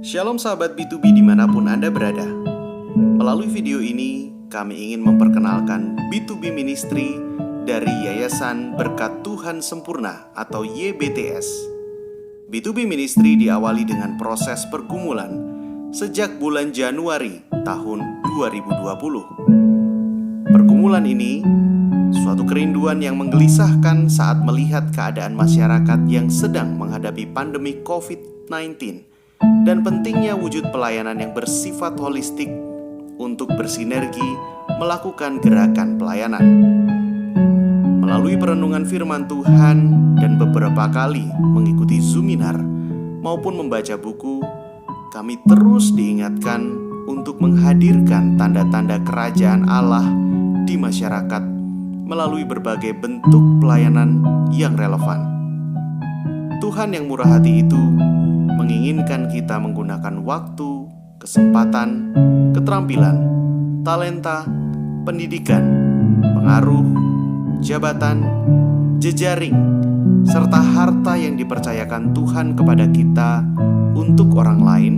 Shalom sahabat B2B dimanapun Anda berada. Melalui video ini, kami ingin memperkenalkan B2B Ministry dari Yayasan Berkat Tuhan Sempurna atau YBTS. B2B Ministry diawali dengan proses pergumulan sejak bulan Januari tahun 2020. Pergumulan ini suatu kerinduan yang menggelisahkan saat melihat keadaan masyarakat yang sedang menghadapi pandemi COVID-19 dan pentingnya wujud pelayanan yang bersifat holistik untuk bersinergi melakukan gerakan pelayanan. Melalui perenungan firman Tuhan dan beberapa kali mengikuti Zoominar maupun membaca buku, kami terus diingatkan untuk menghadirkan tanda-tanda kerajaan Allah di masyarakat melalui berbagai bentuk pelayanan yang relevan. Tuhan yang murah hati itu menginginkan kita menggunakan waktu, kesempatan, keterampilan, talenta, pendidikan, pengaruh, jabatan, jejaring, serta harta yang dipercayakan Tuhan kepada kita untuk orang lain,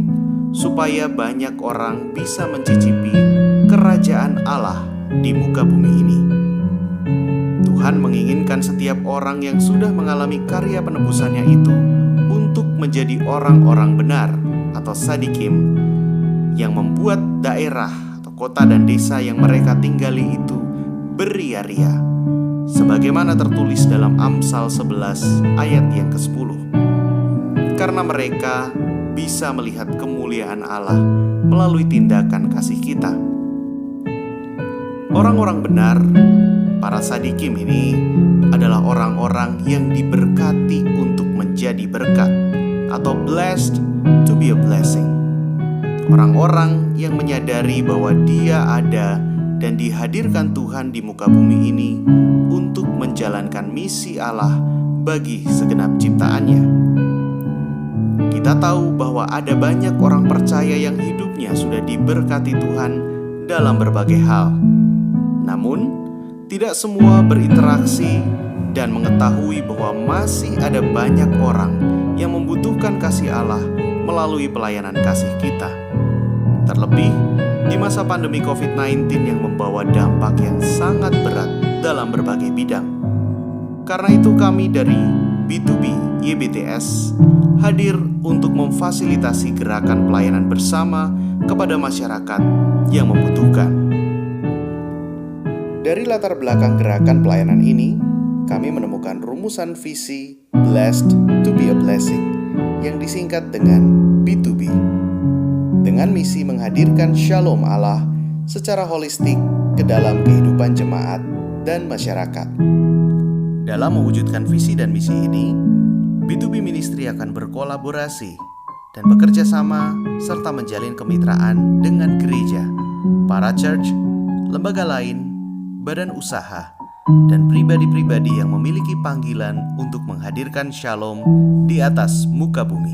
supaya banyak orang bisa mencicipi kerajaan Allah di muka bumi ini. Tuhan menginginkan setiap orang yang sudah mengalami karya penebusannya itu untuk menjadi orang-orang benar atau sadikim yang membuat daerah atau kota dan desa yang mereka tinggali itu beria-ria, sebagaimana tertulis dalam Amsal 11 ayat yang ke-10. Karena mereka bisa melihat kemuliaan Allah melalui tindakan kasih kita. Orang-orang benar, para sadikim ini adalah orang-orang yang diberkati untuk menjadi berkat atau blessed to be a blessing. Orang-orang yang menyadari bahwa dia ada dan dihadirkan Tuhan di muka bumi ini untuk menjalankan misi Allah bagi segenap ciptaannya. Kita tahu bahwa ada banyak orang percaya yang hidupnya sudah diberkati Tuhan dalam berbagai hal. Namun, tidak semua berinteraksi dan mengetahui bahwa masih ada banyak orang yang membutuhkan kasih Allah melalui pelayanan kasih kita. Terlebih di masa pandemi COVID-19 yang membawa dampak yang sangat berat dalam berbagai bidang. Karena itu kami dari B2B YBTS hadir untuk memfasilitasi gerakan pelayanan bersama kepada masyarakat yang membutuhkan. Dari latar belakang gerakan pelayanan ini, kami menemukan rumusan visi Blessed to be a Blessing yang disingkat dengan B2B, dengan misi menghadirkan Shalom Allah secara holistik ke dalam kehidupan jemaat dan masyarakat. Dalam mewujudkan visi dan misi ini, B2B Ministry akan berkolaborasi dan bekerja sama serta menjalin kemitraan dengan gereja, para church, lembaga lain, badan usaha, dan pribadi-pribadi yang memiliki panggilan untuk menghadirkan shalom di atas muka bumi.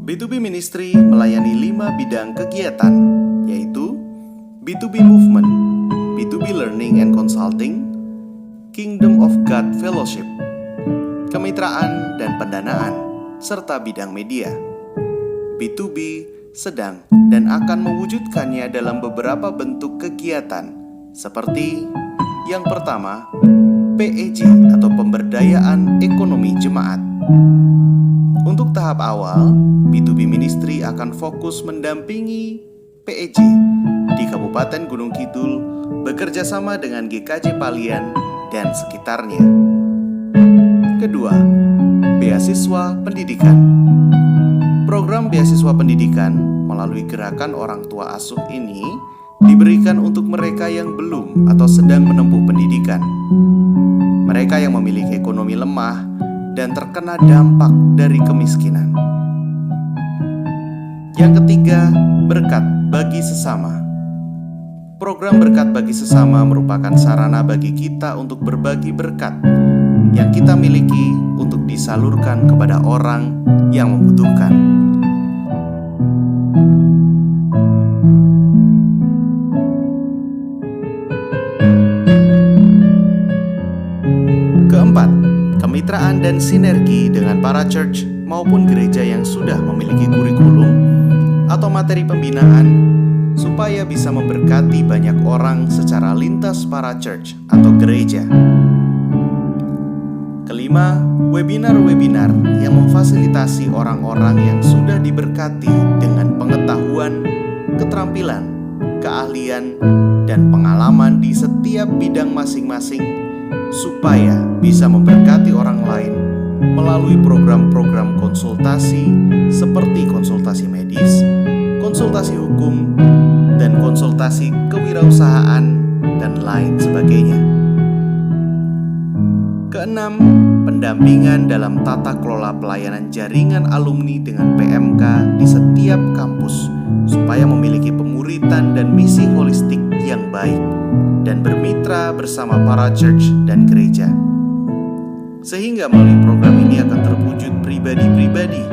B2B Ministry melayani 5 bidang kegiatan, yaitu B2B Movement, B2B Learning and Consulting, Kingdom of God Fellowship, kemitraan dan pendanaan, serta bidang media. B2B sedang dan akan mewujudkannya dalam beberapa bentuk kegiatan, seperti yang pertama, PEJ atau Pemberdayaan Ekonomi Jemaat. Untuk tahap awal, B2B Ministry akan fokus mendampingi PEJ di Kabupaten Gunung Kidul bekerja sama dengan GKJ Palian dan sekitarnya. Kedua, beasiswa pendidikan. Program beasiswa pendidikan melalui gerakan orang tua asuh ini diberikan untuk mereka yang belum atau sedang menempuh pendidikan, mereka yang memiliki ekonomi lemah dan terkena dampak dari kemiskinan. Yang ketiga, berkat bagi sesama. Program berkat bagi sesama merupakan sarana bagi kita untuk berbagi berkat yang kita miliki untuk disalurkan kepada orang yang membutuhkan. Keempat, kemitraan dan sinergi dengan para church maupun gereja yang sudah memiliki kurikulum atau materi pembinaan supaya bisa memberkati banyak orang secara lintas para church atau gereja. Kelima, webinar-webinar yang memfasilitasi orang-orang yang sudah diberkati dengan pengetahuan, keterampilan, keahlian, dan pengalaman di setiap bidang masing-masing supaya bisa memberkati orang lain melalui program-program konsultasi seperti konsultasi medis, konsultasi hukum, dan konsultasi kewirausahaan, dan lain sebagainya. Keenam, pendampingan dalam tata kelola pelayanan jaringan alumni dengan PMK di setiap kampus supaya memiliki pemuritan dan misi holistik yang baik dan bermitra bersama para church dan gereja. Sehingga melalui program ini akan terwujud pribadi-pribadi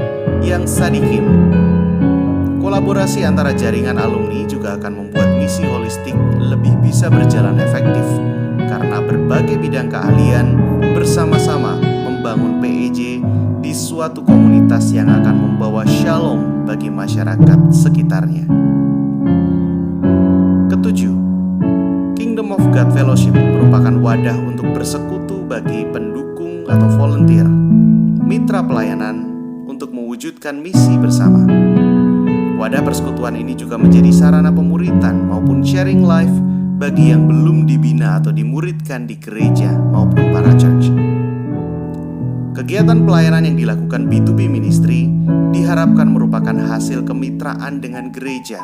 yang sadikin. Kolaborasi antara jaringan alumni juga akan membuat misi holistik lebih bisa berjalan efektif karena berbagai bidang keahlian bersama-sama membangun PEJ di suatu komunitas yang akan membawa shalom bagi masyarakat sekitarnya. Ketujuh, Kingdom of God Fellowship merupakan wadah untuk bersekutu bagi pendukung atau volunteer, mitra pelayanan untuk mewujudkan misi bersama. Wadah persekutuan ini juga menjadi sarana pemuritan maupun sharing life bagi yang belum dibina atau dimuridkan di gereja maupun para church. Kegiatan pelayanan yang dilakukan B2B Ministry diharapkan merupakan hasil kemitraan dengan gereja,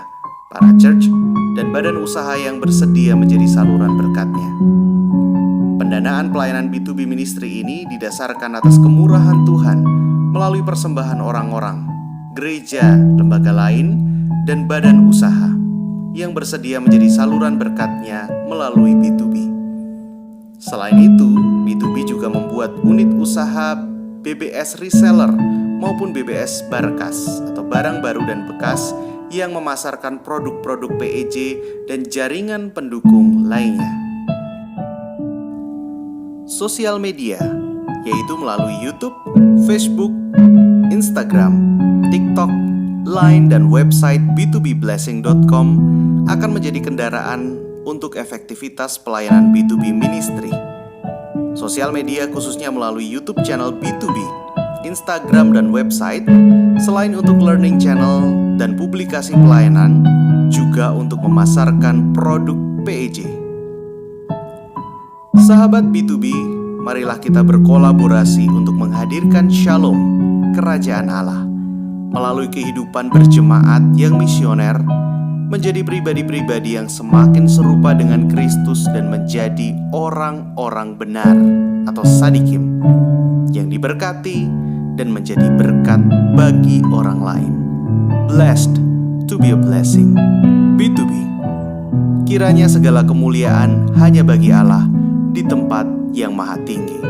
para church, dan badan usaha yang bersedia menjadi saluran berkatnya. Pendanaan pelayanan B2B Ministry ini didasarkan atas kemurahan Tuhan melalui persembahan orang-orang, gereja, lembaga lain, dan badan usaha yang bersedia menjadi saluran berkatnya melalui B2B. Selain itu, B2B juga membuat unit usaha BBS Reseller maupun BBS Barkas atau barang baru dan bekas yang memasarkan produk-produk PEJ dan jaringan pendukung lainnya. Sosial media, yaitu melalui YouTube, Facebook, Instagram, TikTok, Line, dan website b2bblessing.com akan menjadi kendaraan untuk efektivitas pelayanan B2B Ministry. Sosial media khususnya melalui YouTube channel B2B, Instagram, dan website, selain untuk learning channel dan publikasi pelayanan, juga untuk memasarkan produk PEJ. Sahabat B2B, marilah kita berkolaborasi untuk menghadirkan shalom, kerajaan Allah, melalui kehidupan berjemaat yang misioner, menjadi pribadi-pribadi yang semakin serupa dengan Kristus dan menjadi orang-orang benar atau sadikim yang diberkati dan menjadi berkat bagi orang lain. Blessed to be a blessing. B2B. Kiranya segala kemuliaan hanya bagi Allah di tempat yang maha tinggi.